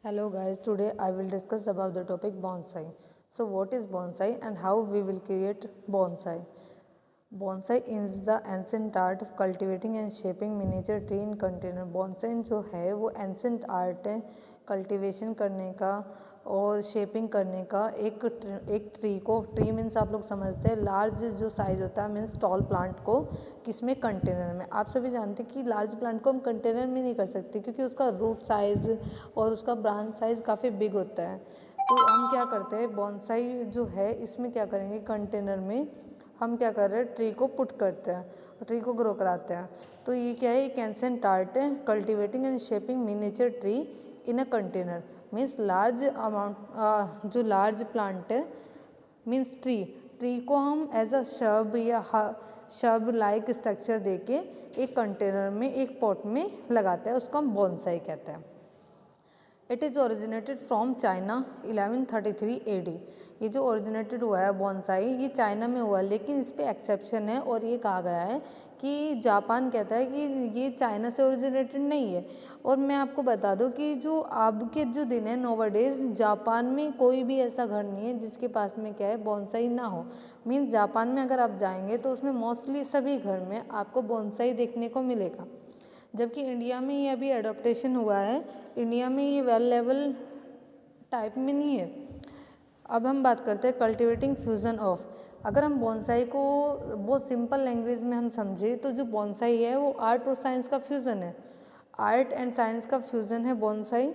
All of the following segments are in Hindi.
Hello guys, today I will discuss about the topic bonsai. So what is bonsai and how we will create bonsai? Bonsai is the ancient art of cultivating and shaping miniature tree in container. Bonsai जो है वो ancient art है कल्टिवेशन करने का और शेपिंग करने का एक ट्री मीन्स आप लोग समझते हैं लार्ज जो साइज़ होता है मीन्स टॉल प्लांट को किसमें कंटेनर में। आप सभी जानते हैं कि लार्ज प्लांट को हम कंटेनर में नहीं कर सकते क्योंकि उसका रूट साइज़ और उसका ब्रांच साइज़ काफ़ी बिग होता है। तो हम क्या करते हैं बॉन्साई जो है इसमें क्या करेंगे कंटेनर में हम क्या कर रहे हैं ट्री को पुट करते हैं ट्री को ग्रो कराते हैं। तो ये क्या है एक एंसेंट आर्ट है cultivating and shaping miniature tree in a container means large amount जो लार्ज प्लांट है मीन्स ट्री को हम एज अ शर्ब या शर्ब लाइक स्ट्रक्चर देके एक कंटेनर में एक पॉट में लगाते हैं उसको हम बॉन्साई कहते हैं। It is originated from China 1133 AD। ये जो ओरिजिनेटेड हुआ है बॉन्साई ये चाइना में हुआ है लेकिन इस पे एक्सेप्शन है और ये कहा गया है कि जापान कहता है कि ये चाइना से ओरिजिनेटेड नहीं है। और मैं आपको बता दूं कि जो अब के जो दिन है नोवडेज जापान में कोई भी ऐसा घर नहीं है जिसके पास में क्या है बॉन्साई ना हो। मीन्स जापान में अगर आप जाएंगे तो उसमें मोस्टली सभी घर में आपको बॉन्साई देखने को मिलेगा। जबकि इंडिया में ये अभी अडोप्टेशन हुआ है इंडिया में ये वेल लेवल टाइप में नहीं है। अब हम बात करते हैं कल्टिवेटिंग फ्यूज़न ऑफ। अगर हम बॉन्साई को बहुत सिंपल लैंग्वेज में हम समझें तो जो बॉन्साई है वो आर्ट और साइंस का फ्यूज़न है। आर्ट एंड साइंस का फ्यूज़न है बॉन्साई।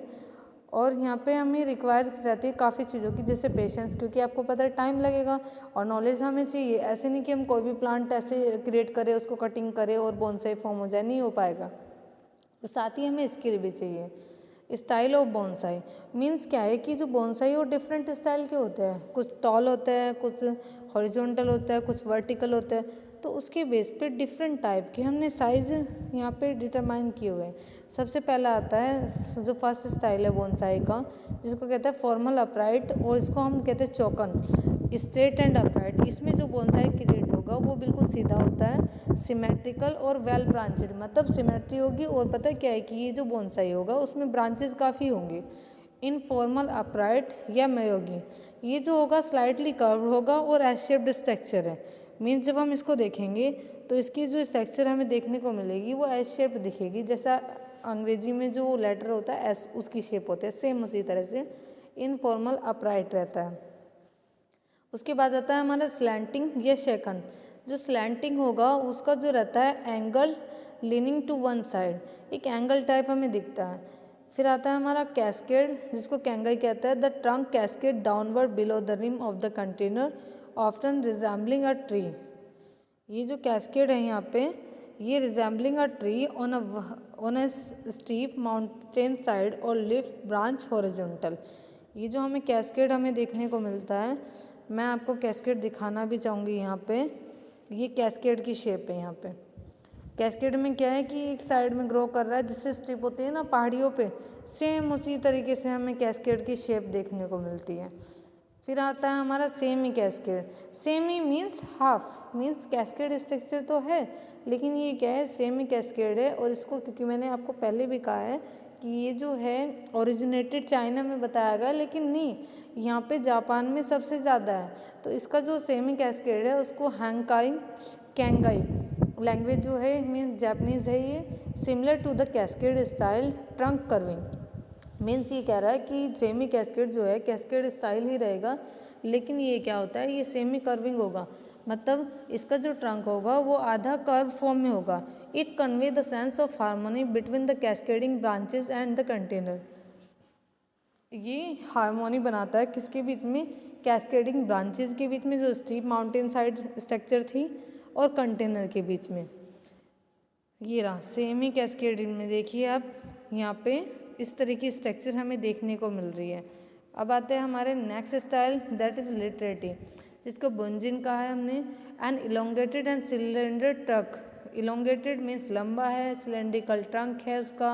और यहाँ पे हमें रिक्वायर रहती है काफ़ी चीज़ों की जैसे पेशेंस क्योंकि आपको पता है टाइम लगेगा और नॉलेज हमें चाहिए। ऐसे नहीं कि हम कोई भी प्लांट ऐसे क्रिएट करें उसको कटिंग करें और बॉन्साई फॉर्म हो जाए, नहीं हो पाएगा। और साथ ही हमें स्किल भी चाहिए। स्टाइल ऑफ बॉन्साई मीन्स क्या है कि जो बॉन्साई वो डिफरेंट स्टाइल के होते हैं, कुछ टॉल होते हैं, कुछ हॉरिजॉन्टल होता है, कुछ वर्टिकल होता है। तो उसके बेस पे डिफरेंट टाइप के हमने साइज़ यहाँ पे डिटरमाइन किए हुए हैं। सबसे पहला आता है जो फर्स्ट स्टाइल है बॉन्साई का जिसको कहते हैं फॉर्मल अपराइट और इसको हम कहते हैं चौकन स्ट्रेट एंड अपराइट। इसमें जो बॉन्साई क्रिएट होगा वो बिल्कुल सीधा होता है सिमेट्रिकल और वेल ब्रांचेड मतलब सिमेट्री होगी और पता क्या है कि ये जो बॉन्साई होगा उसमें ब्रांचेस काफ़ी होंगे। इनफॉर्मल अपराइट या मयोगी ये जो होगा स्लाइटली कर्व होगा और एस शेप्ड स्ट्रक्चर है। मीन्स जब हम इसको देखेंगे तो इसकी जो स्ट्रक्चर हमें देखने को मिलेगी वो एस शेप्ड दिखेगी जैसा अंग्रेजी में जो लेटर होता है एस उसकी शेप होती है सेम उसी तरह से इनफॉर्मल अपराइट रहता है। उसके बाद आता है हमारा स्लैंटिंग या शेकन। जो स्लैंटिंग होगा उसका जो रहता है angle leaning to one side एक एंगल टाइप हमें दिखता है। फिर आता है हमारा कैस्केड जिसको कैंगाई कहता है the trunk cascade downward below the rim of the container often resembling a tree. ये जो कैस्केड है यहाँ पे ये resembling a tree on a steep mountain side और लिफ्ट ब्रांच हॉरिजॉन्टल। ये जो हमें कैस्केड हमें देखने को मिलता है मैं आपको कैस्केड दिखाना भी चाहूँगी यहाँ पे। ये कैस्केड की शेप है यहाँ पे। कैस्केड में क्या है कि एक साइड में ग्रो कर रहा है जिससे स्ट्रिप होती है ना पहाड़ियों पे सेम उसी तरीके से हमें कैस्केड की शेप देखने को मिलती है। फिर आता है हमारा semi cascade. Semi means half means cascade structure तो है लेकिन ये क्या है सेमी कैस्केड है। और इसको क्योंकि मैंने आपको पहले भी कहा है कि ये जो है ओरिजिनेटेड चाइना में बताया गया लेकिन नहीं यहाँ पे जापान में सबसे ज़्यादा है। तो इसका जो सेमी कैस्केड है उसको हैंकाई कैंगाई लैंग्वेज जो है मीन्स जापानीज़ है ये similar to the cascade style trunk curving. Means ये कह रहा है कि सेमी कैस्केड जो है कैस्केड स्टाइल ही रहेगा लेकिन ये क्या होता है ये सेमी कर्विंग होगा मतलब इसका जो ट्रंक होगा वो आधा कर्व फॉर्म में होगा। It convey the sense of harmony between the cascading branches and the container. ये हार्मोनी बनाता है किसके बीच में कैस्केडिंग ब्रांचेस के बीच में जो स्टीप माउंटेन साइड स्ट्रक्चर थी और कंटेनर के बीच में। ये रहा सेमी कैस्केडिंग में देखिए आप यहाँ पे इस तरह की स्ट्रक्चर हमें देखने को मिल रही है। अब आते हैं हमारे नेक्स्ट स्टाइल दैट इज़ लिटरेटी जिसको बुंजिन कहा है हमने। An elongated and cylinder truck elongated means लंबा है सिलेंड्रिकल ट्रंक है उसका।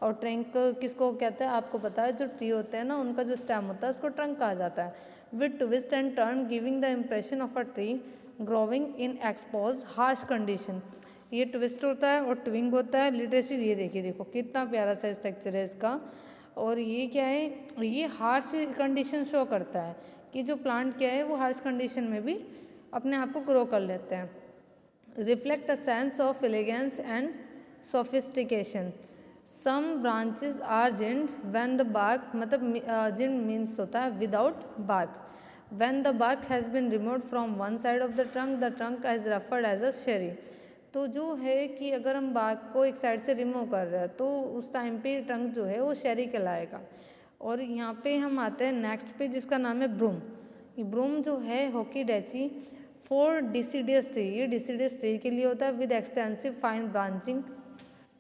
और ट्रंक किसको कहते हैं आपको पता है जो ट्री होते हैं ना उनका जो स्टेम होता है उसको ट्रंक कहा जाता है। With twist and turn giving the impression of a tree growing in expose harsh condition. ये ट्विस्ट होता है और ट्विंग होता है लिटरेसी। ये देखिए देखो कितना प्यारा सा स्ट्रक्चर है इसका और ये क्या है, ये हार्श कंडीशन शो करता है कि जो प्लांट क्या है वो हार्श कंडीशन में भी अपने आप को ग्रो कर लेते हैं. Reflect a sense of elegance and sophistication. Some branches are jinned when the bark, मतलब जिंड मीन्स होता है without bark. When the bark has been removed from one side of the trunk is referred as a shari. तो जो है कि अगर हम बार्क को एक साइड से रिमूव कर रहे हैं तो उस टाइम पे ट्रंक जो है वो शेरी कहलाएगा. और यहाँ पे हम आते हैं नेक्स्ट पे जिसका नाम है ब्रूम. ये ब्रूम जो है होकीडेची फॉर डिसीडियस ट्री, ये डिसीडियस ट्री के लिए होता है with extensive fine branching,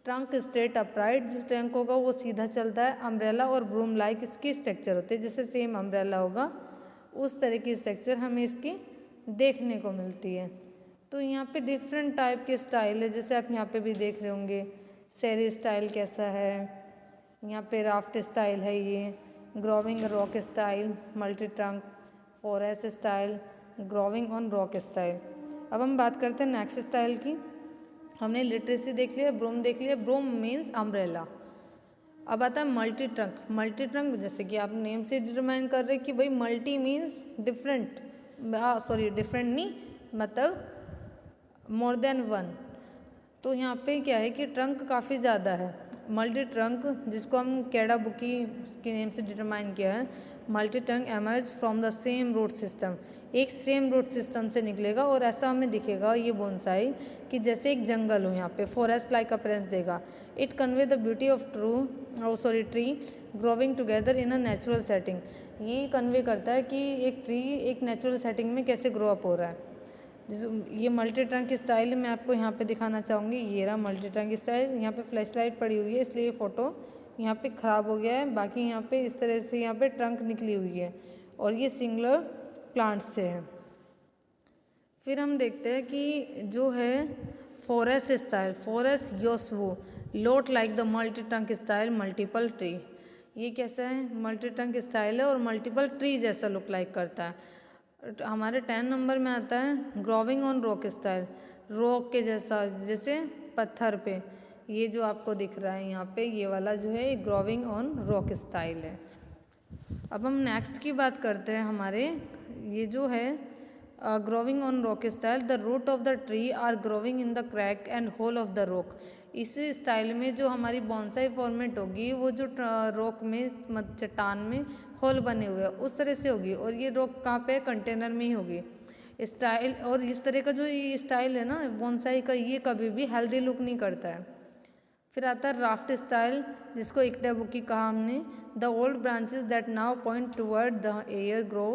trunk straight upright. जो ट्रंक होगा वो सीधा चलता है. अम्ब्रेला और ब्रूम लाइक इसकी स्ट्रक्चर होते हैं, जैसे सेम अम्ब्रेला होगा उस तरह की स्ट्रक्चर हमें इसकी देखने को मिलती है. तो यहाँ पे डिफरेंट टाइप के स्टाइल है, जैसे आप यहाँ पे भी देख रहे होंगे. सेरी स्टाइल कैसा है, यहाँ पे राफ्ट स्टाइल है, ये growing rock style, multi trunk, forest style, growing on rock style. अब हम बात करते हैं नेक्स्ट स्टाइल की. हमने लिटरेसी देख लिया, ब्रूम देख लिया. Broom means umbrella. अब आता है मल्टी ट्रंक. मल्टी ट्रंक जैसे कि आप नेम से डिटरमाइन कर रहे हैं कि भाई multi means different, sorry different नहीं, मतलब मोर देन वन. तो यहाँ पे क्या है कि ट्रंक काफ़ी ज़्यादा है. मल्टी ट्रंक जिसको हम कैडा बुकी के नेम से डिटरमाइन किया है. Multi trunk emerge from the same root system, एक सेम रूट सिस्टम से निकलेगा और ऐसा हमें दिखेगा ये बोनसाई कि जैसे एक जंगल हो, यहाँ पे फॉरेस्ट लाइक अपीयरेंस देगा. It convey the beauty of tree growing together in a natural setting. ये कन्वे करता है कि एक ट्री एक नेचुरल सेटिंग में कैसे ग्रो अप हो रहा है. ये मल्टी ट्रंक स्टाइल मैं आपको यहाँ पे दिखाना चाहूँगी. ये रहा मल्टी ट्रंक स्टाइल. यहाँ पे फ्लैश लाइट पड़ी हुई है इसलिए ये फ़ोटो यहाँ पे ख़राब हो गया है. बाकी यहाँ पे इस तरह से यहाँ पे ट्रंक निकली हुई है और ये सिंगुलर प्लांट्स से है. फिर हम देखते हैं कि जो है फॉरेस्ट स्टाइल, फॉरेस्ट योसवो lot like the multi trunk style multiple tree. ये कैसा है, मल्टी ट्रंक स्टाइल है और मल्टीपल ट्री जैसा लुक लाइक करता है. हमारे 10 नंबर में आता है growing on rock style. Rock के जैसा, जैसे पत्थर पे, ये जो आपको दिख रहा है यहाँ पे ये वाला जो है ग्रोविंग ऑन रॉक स्टाइल है. अब हम नेक्स्ट की बात करते हैं. हमारे ये जो है growing on rock style, the root of the tree are growing in the crack and hole of the rock. इस स्टाइल में जो हमारी बॉन्साई फॉर्मेट होगी वो जो रॉक में चट्टान में होल बने हुए हैं उस तरह से होगी. और ये रॉक कहाँ पे, कंटेनर में ही होगी स्टाइल. और इस तरह का जो ये स्टाइल है ना बॉन्साई का, ये कभी भी हेल्दी लुक नहीं करता है. फिर आता है राफ्ट स्टाइल जिसको इक्टाबुकी कहा हमने. The old branches that now point toward the air grow